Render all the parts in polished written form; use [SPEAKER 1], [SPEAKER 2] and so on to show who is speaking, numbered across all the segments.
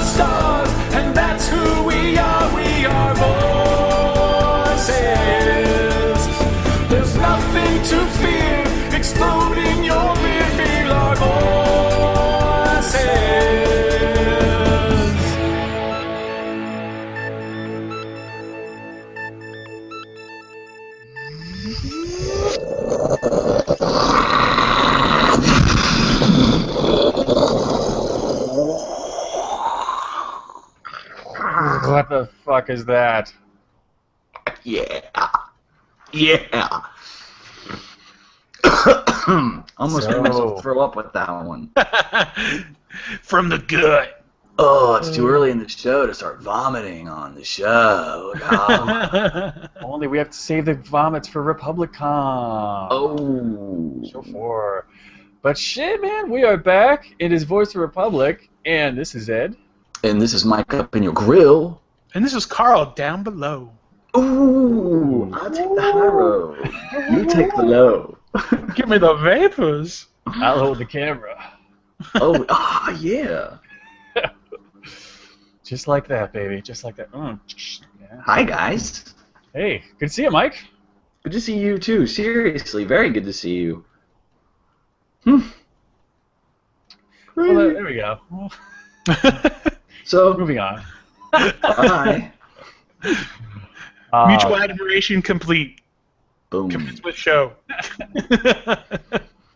[SPEAKER 1] stars, and that's who we are. We are voices. There's nothing to fear. Explode in your rear. Feel our voices.
[SPEAKER 2] What the fuck is that?
[SPEAKER 3] Yeah. Yeah. Almost made myself throw up with that one.
[SPEAKER 4] From the gut.
[SPEAKER 3] Oh, it's too early in the show to start vomiting on the show. Oh.
[SPEAKER 2] Only we have to save the vomits for RepublicCon.
[SPEAKER 3] Oh.
[SPEAKER 2] Show 4. But shit, man, we are back. It is Voice of the Republic, and this is Ed.
[SPEAKER 3] And this is Mike up in your grill.
[SPEAKER 4] And this was Carl down below.
[SPEAKER 3] Ooh, I'll take the high road. You take the low.
[SPEAKER 4] Give me the vapors.
[SPEAKER 2] I'll hold the camera.
[SPEAKER 3] Oh, yeah.
[SPEAKER 2] Just like that, baby. Just like that. Yeah.
[SPEAKER 3] Hi, guys.
[SPEAKER 2] Hey, good to see you, Mike.
[SPEAKER 3] Good to see you, too. Seriously, very good to see you.
[SPEAKER 2] Well, there we go.
[SPEAKER 3] So,
[SPEAKER 2] Moving on.
[SPEAKER 3] hi.
[SPEAKER 4] Mutual admiration complete.
[SPEAKER 3] Boom.
[SPEAKER 4] Commence with show.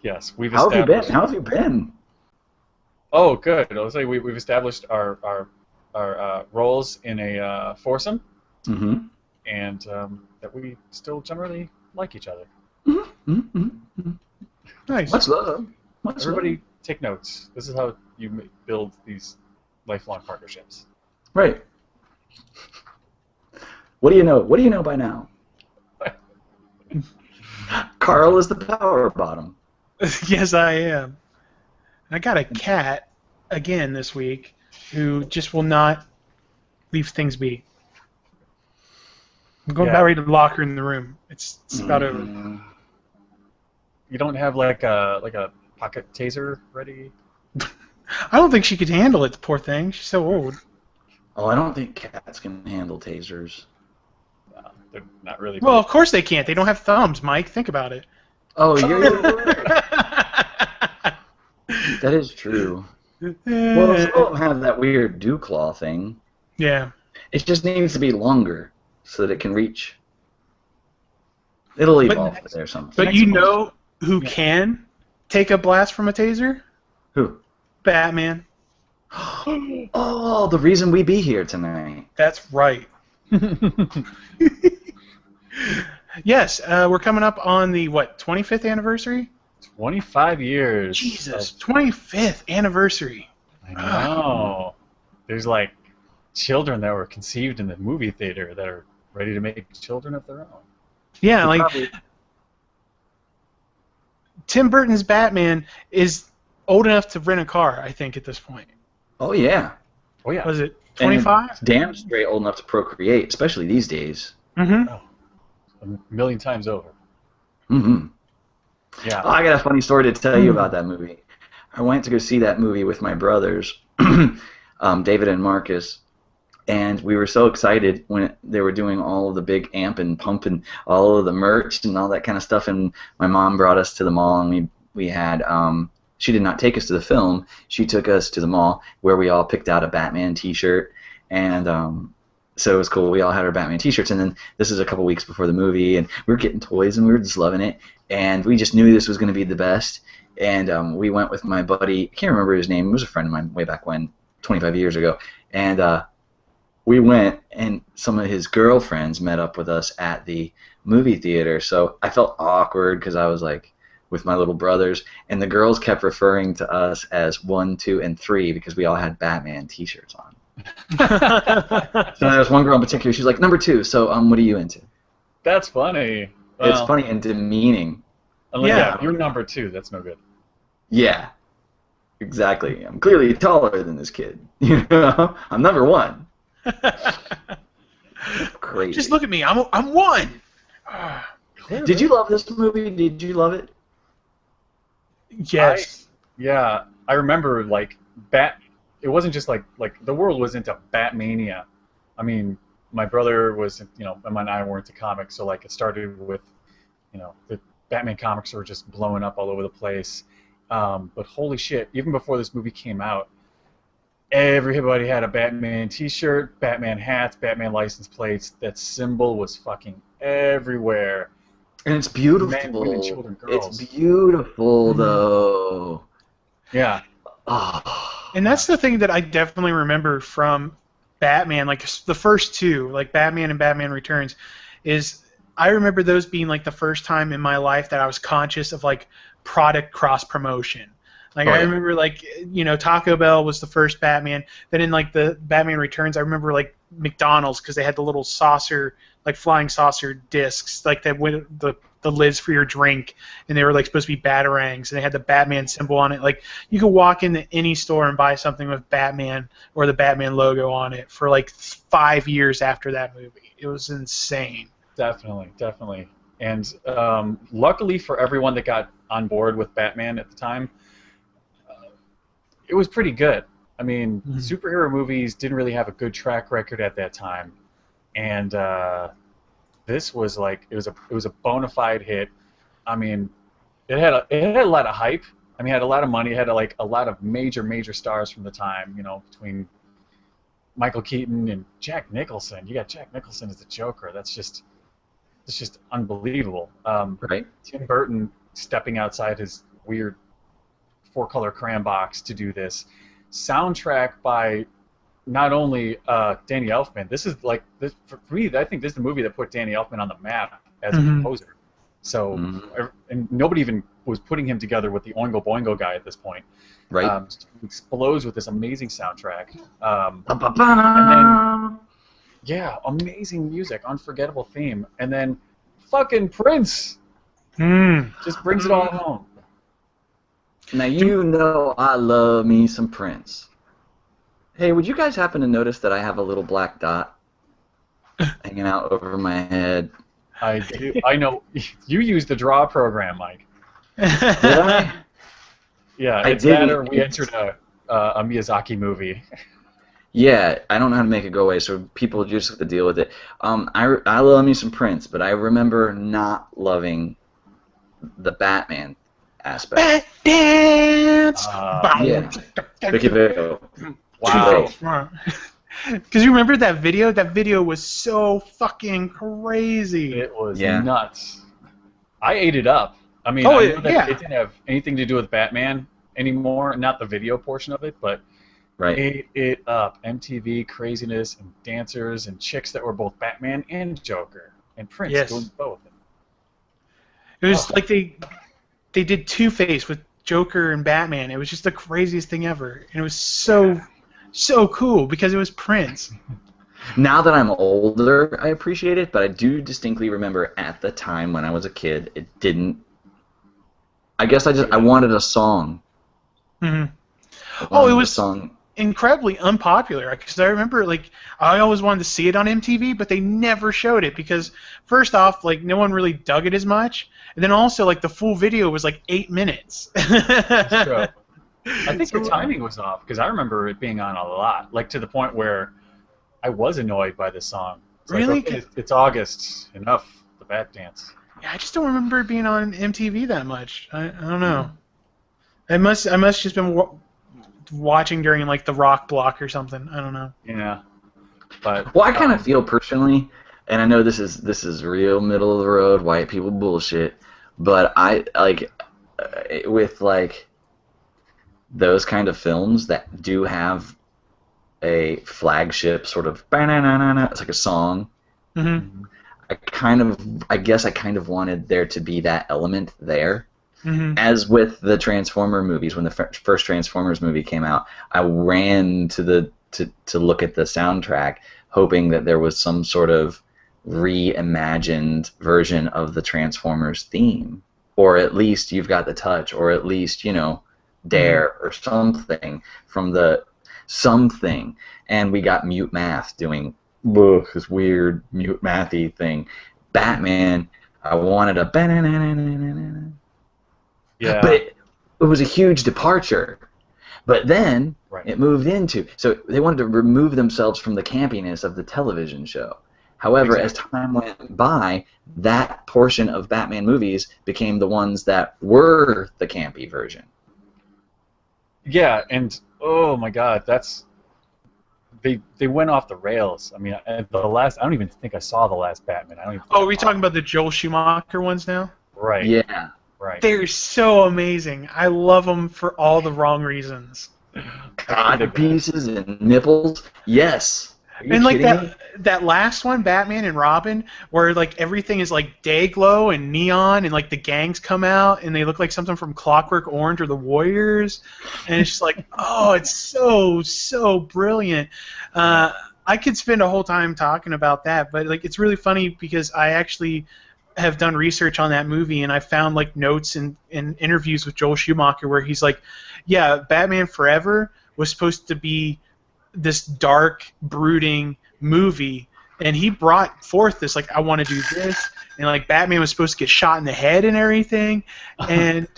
[SPEAKER 2] Yes, we've
[SPEAKER 3] How
[SPEAKER 2] established.
[SPEAKER 3] have you been? How have you been?
[SPEAKER 2] Oh, good. I was saying we've established our roles in a foursome,
[SPEAKER 3] Mm-hmm.
[SPEAKER 2] and that we still generally like each other.
[SPEAKER 3] Mm-hmm. Mm-hmm.
[SPEAKER 4] Nice.
[SPEAKER 3] Much love. Much
[SPEAKER 2] Everybody,
[SPEAKER 3] love.
[SPEAKER 2] take notes. This is how you build these lifelong partnerships.
[SPEAKER 3] Right. What do you know? What do you know by now? Carl is the power bottom.
[SPEAKER 4] Yes, I am. I got a cat again this week who just will not leave things be. I'm going about ready to lock her in the room. It's about over.
[SPEAKER 2] You don't have like a pocket taser ready?
[SPEAKER 4] I don't think she could handle it, the poor thing. She's so old.
[SPEAKER 3] Oh, I don't think cats can handle tasers.
[SPEAKER 2] They're not really.
[SPEAKER 4] Well, of course they can't. They don't have thumbs, Mike. Think about it.
[SPEAKER 3] Oh, you're right. That is true. Well, some of them have that weird dew claw thing.
[SPEAKER 4] Yeah.
[SPEAKER 3] It just needs to be longer so that it can reach. It'll evolve there sometime.
[SPEAKER 4] But you know who can take a blast from a taser?
[SPEAKER 3] Who?
[SPEAKER 4] Batman.
[SPEAKER 3] Oh, the reason we be here tonight.
[SPEAKER 4] That's right. Yes, we're coming up on the, 25th anniversary?
[SPEAKER 2] 25 years.
[SPEAKER 4] Jesus, 25th anniversary.
[SPEAKER 2] I know. There's like children that were conceived in the movie theater that are ready to make children of their own.
[SPEAKER 4] Yeah, like Tim Burton's Batman is old enough to rent a car, I think, at this point.
[SPEAKER 3] Oh, yeah.
[SPEAKER 2] Oh yeah.
[SPEAKER 4] Was it 25?
[SPEAKER 3] And damn straight old enough to procreate, especially these days.
[SPEAKER 4] Mm-hmm.
[SPEAKER 2] Oh, a million times over.
[SPEAKER 3] Mm-hmm.
[SPEAKER 2] Yeah.
[SPEAKER 3] Oh, I got a funny story to tell you about that movie. I went to go see that movie with my brothers, David and Marcus, and we were so excited when they were doing all of the big amp and pump and all of the merch and all that kind of stuff. And my mom brought us to the mall, and we had she did not take us to the film. She took us to the mall where we all picked out a Batman T-shirt, and so it was cool. We all had our Batman T-shirts, and then this is a couple weeks before the movie, and we were getting toys, and we were just loving it, and we just knew this was going to be the best. And we went with my buddy. I can't remember his name. He was a friend of mine way back when, 25 years ago. And we went, and some of his girlfriends met up with us at the movie theater. So I felt awkward because I was like with my little brothers, and the girls kept referring to us as 1, 2, and 3 because we all had Batman T-shirts on. So there was one girl in particular. She's like, "Number 2. So what are you into?"
[SPEAKER 2] That's funny. Well,
[SPEAKER 3] It's funny and demeaning.
[SPEAKER 2] Yeah, you're number 2. That's no good.
[SPEAKER 3] Yeah, exactly. I'm clearly taller than this kid. You know, I'm number 1. Crazy.
[SPEAKER 4] Just look at me. I'm one.
[SPEAKER 3] Did you love this movie? Did you love it?
[SPEAKER 4] Yes.
[SPEAKER 2] I remember like it wasn't just like the world was into Batmania. I mean, my brother was, and I were into comics, so like it started with, the Batman comics were just blowing up all over the place. But holy shit, even before this movie came out, everybody had a Batman t-shirt, Batman hats, Batman license plates. That symbol was fucking everywhere.
[SPEAKER 3] And it's beautiful.
[SPEAKER 2] Men, women, children, girls.
[SPEAKER 3] It's beautiful, though.
[SPEAKER 2] Yeah.
[SPEAKER 3] Oh.
[SPEAKER 4] And that's the thing that I definitely remember from Batman, like the first two, like Batman and Batman Returns, is I remember those being like the first time in my life that I was conscious of like product cross promotion. Like I remember like, Taco Bell was the first Batman. Then in like the Batman Returns, I remember like McDonald's because they had the little saucer, like flying saucer discs, like that with the lids for your drink, and they were like supposed to be batarangs, and they had the Batman symbol on it. Like you could walk into any store and buy something with Batman or the Batman logo on it for like 5 years after that movie. It was insane.
[SPEAKER 2] Definitely. And luckily for everyone that got on board with Batman at the time, it was pretty good. I mean, superhero movies didn't really have a good track record at that time, and this was like it was a bona fide hit. I mean, it had a lot of hype. I mean, it had a lot of money. It had a lot of major stars from the time. Between Michael Keaton and Jack Nicholson. You got Jack Nicholson as the Joker. That's just unbelievable.
[SPEAKER 3] Right.
[SPEAKER 2] Tim Burton stepping outside his weird 4-color crayon box to do this. Soundtrack by not only Danny Elfman. This is like this for me. I think this is the movie that put Danny Elfman on the map as a composer. So, and nobody even was putting him together with the Oingo Boingo guy at this point.
[SPEAKER 3] Right.
[SPEAKER 2] Explodes with this amazing soundtrack. And then, yeah, amazing music, unforgettable theme, and then fucking Prince just brings it all home.
[SPEAKER 3] Now I love me some Prince. Hey, would you guys happen to notice that I have a little black dot hanging out over my head?
[SPEAKER 2] I do. I know. You use the draw program, Mike.
[SPEAKER 3] Did I?
[SPEAKER 2] Yeah, it's
[SPEAKER 3] didn't.
[SPEAKER 2] that or we entered a Miyazaki movie.
[SPEAKER 3] Yeah, I don't know how to make it go away, so people just have to deal with it. I love me some Prince, but I remember not loving the Batman aspect.
[SPEAKER 4] Dance.
[SPEAKER 3] Yeah. Vicky Vale.
[SPEAKER 2] Wow.
[SPEAKER 4] Because you remember that video? That video was so fucking crazy.
[SPEAKER 2] It was nuts. I ate it up. I mean,
[SPEAKER 4] I
[SPEAKER 2] know that it didn't have anything to do with Batman anymore, not the video portion of it, but ate it up. MTV craziness and dancers and chicks that were both Batman and Joker and Prince doing both.
[SPEAKER 4] It was like they did Two-Face with Joker and Batman. It was just the craziest thing ever, and it was so cool because it was Prince.
[SPEAKER 3] Now that I'm older, I appreciate it, but I do distinctly remember at the time when I was a kid, it didn't. I guess I wanted a song.
[SPEAKER 4] Mm-hmm. Oh, it was
[SPEAKER 3] a song.
[SPEAKER 4] Incredibly unpopular because I remember like I always wanted to see it on MTV, but they never showed it because first off, like no one really dug it as much, and then also like the full video was like 8 minutes.
[SPEAKER 2] That's true. I think the timing was off because I remember it being on a lot, like to the point where I was annoyed by this song. It's
[SPEAKER 4] really?
[SPEAKER 2] Like, okay, it's August. Enough. The Bat Dance.
[SPEAKER 4] Yeah, I just don't remember it being on MTV that much. I don't know. I must just been watching during like the rock block or something. I don't know.
[SPEAKER 2] Yeah. But
[SPEAKER 3] I kind of feel personally, and I know this is real middle of the road white people bullshit, but I like with like those kind of films that do have a flagship sort of it's like a song.
[SPEAKER 4] Mm-hmm.
[SPEAKER 3] I guess I kind of wanted there to be that element there.
[SPEAKER 4] Mm-hmm.
[SPEAKER 3] As with the Transformer movies, when the first Transformers movie came out, I ran to look at the soundtrack, hoping that there was some sort of reimagined version of the Transformers theme, or at least You've Got the Touch, or at least Dare or something from the something. And we got Mute Math doing this weird Mute Mathy thing. Batman, I wanted a
[SPEAKER 2] yeah.
[SPEAKER 3] But it was a huge departure. But then
[SPEAKER 2] Right.
[SPEAKER 3] it moved into, so they wanted to remove themselves from the campiness of the television show. However, as time went by, that portion of Batman movies became the ones that were the campy version.
[SPEAKER 2] Yeah, and oh my God, they went off the rails. I mean, I don't even think I saw the last Batman. I don't even.
[SPEAKER 4] Oh, are we talking about the Joel Schumacher ones now?
[SPEAKER 2] Right.
[SPEAKER 3] Yeah.
[SPEAKER 2] Right.
[SPEAKER 4] They're so amazing. I love them for all the wrong reasons.
[SPEAKER 3] God pieces and nipples. Yes. Are you
[SPEAKER 4] And like
[SPEAKER 3] kidding me?
[SPEAKER 4] that last one, Batman and Robin, where like everything is like day glow and neon, and like the gangs come out and they look like something from Clockwork Orange or the Warriors, and it's just like, oh, it's so brilliant. I could spend a whole time talking about that, but like it's really funny because I actually have done research on that movie, and I found like notes and interviews with Joel Schumacher where he's like, yeah, Batman Forever was supposed to be this dark, brooding movie, and he brought forth this like, I want to do this, and like Batman was supposed to get shot in the head and everything, and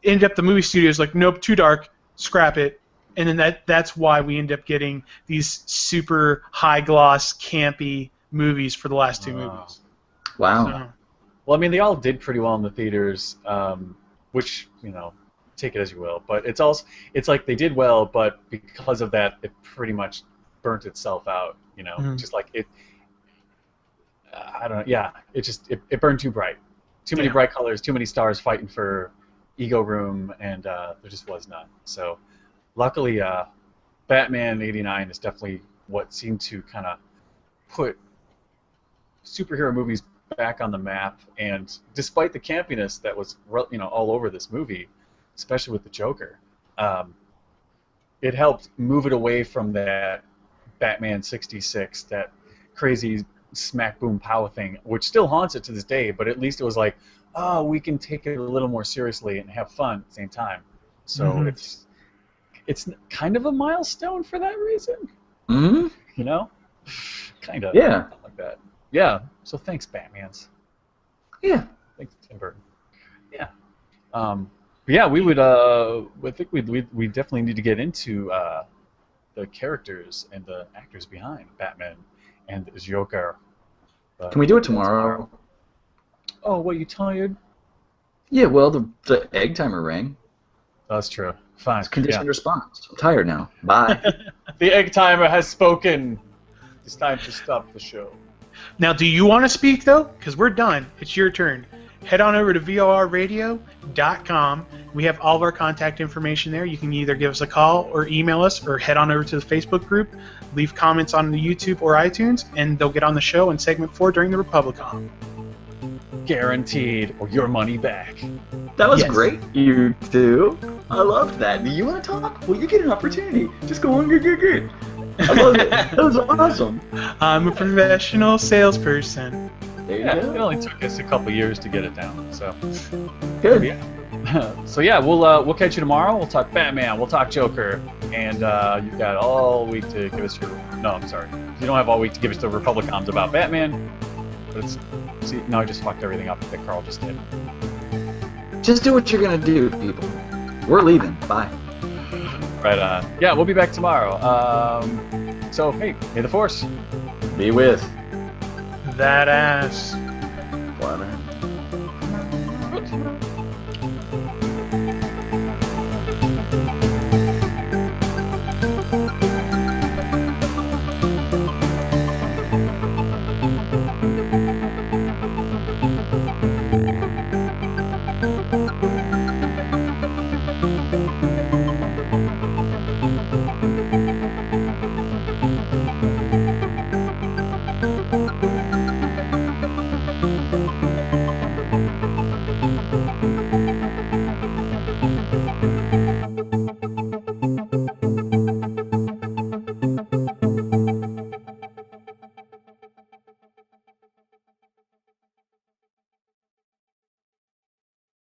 [SPEAKER 4] ended up the movie studio's like, nope, too dark, scrap it, and then that's why we end up getting these super high gloss, campy movies for the last two movies.
[SPEAKER 3] Wow.
[SPEAKER 4] So,
[SPEAKER 2] Well, I mean, they all did pretty well in the theaters, which, take it as you will. But it's like they did well, but because of that, it pretty much burnt itself out. Just like it. I don't know. Yeah, it burned too bright, too many bright colors, too many stars fighting for ego room, and there just was none. So, luckily, Batman '89 is definitely what seemed to kind of put superhero movies back on the map, and despite the campiness that was all over this movie, especially with the Joker, it helped move it away from that Batman '66, that crazy smack boom pow thing, which still haunts it to this day, but at least it was like, oh, we can take it a little more seriously and have fun at the same time. So it's kind of a milestone for that reason.
[SPEAKER 3] Mm-hmm.
[SPEAKER 2] Kind of.
[SPEAKER 3] Yeah.
[SPEAKER 2] Like that. Yeah. So thanks, Batmans.
[SPEAKER 3] Yeah.
[SPEAKER 2] Thanks, Tim Burton. Yeah. But yeah, we would. I think we definitely need to get into the characters and the actors behind Batman and the Joker.
[SPEAKER 3] Can we do it tomorrow?
[SPEAKER 2] Oh, what, you tired?
[SPEAKER 3] Yeah. Well, the egg timer rang.
[SPEAKER 2] That's true. Fine.
[SPEAKER 3] It's conditioned response. I'm tired now. Bye.
[SPEAKER 2] The egg timer has spoken. It's time to stop the show.
[SPEAKER 4] now, do you want to speak though? Because we're done. It's your turn. Head on over to vorradio.com. We have all of our contact information there. You can either give us a call or email us, or head on over to the Facebook group, leave comments on the YouTube or iTunes, and they'll get on the show in segment 4 during the Republicon.
[SPEAKER 2] Guaranteed, or your money back.
[SPEAKER 3] That was
[SPEAKER 4] Yes.
[SPEAKER 3] great, you two. I loved that. Do you want to talk? Well, you get an opportunity. Just go on, good. I love it. That was awesome.
[SPEAKER 4] I'm a professional salesperson.
[SPEAKER 3] There you
[SPEAKER 2] Yeah, it
[SPEAKER 3] go.
[SPEAKER 2] only took us a couple years to get it down. So,
[SPEAKER 3] Good.
[SPEAKER 2] yeah. So yeah, we'll catch you tomorrow. We'll talk Batman. We'll talk Joker, and you've got all week to give us your. No, I'm sorry. You don't have all week to give us the Republicans about Batman. But no, I just fucked everything up that Carl just did.
[SPEAKER 3] Just do what you're gonna do, people. We're leaving. Bye.
[SPEAKER 2] Right on. Yeah, we'll be back tomorrow. So hey, may the Force.
[SPEAKER 3] Be with.
[SPEAKER 4] That ass.
[SPEAKER 3] Water.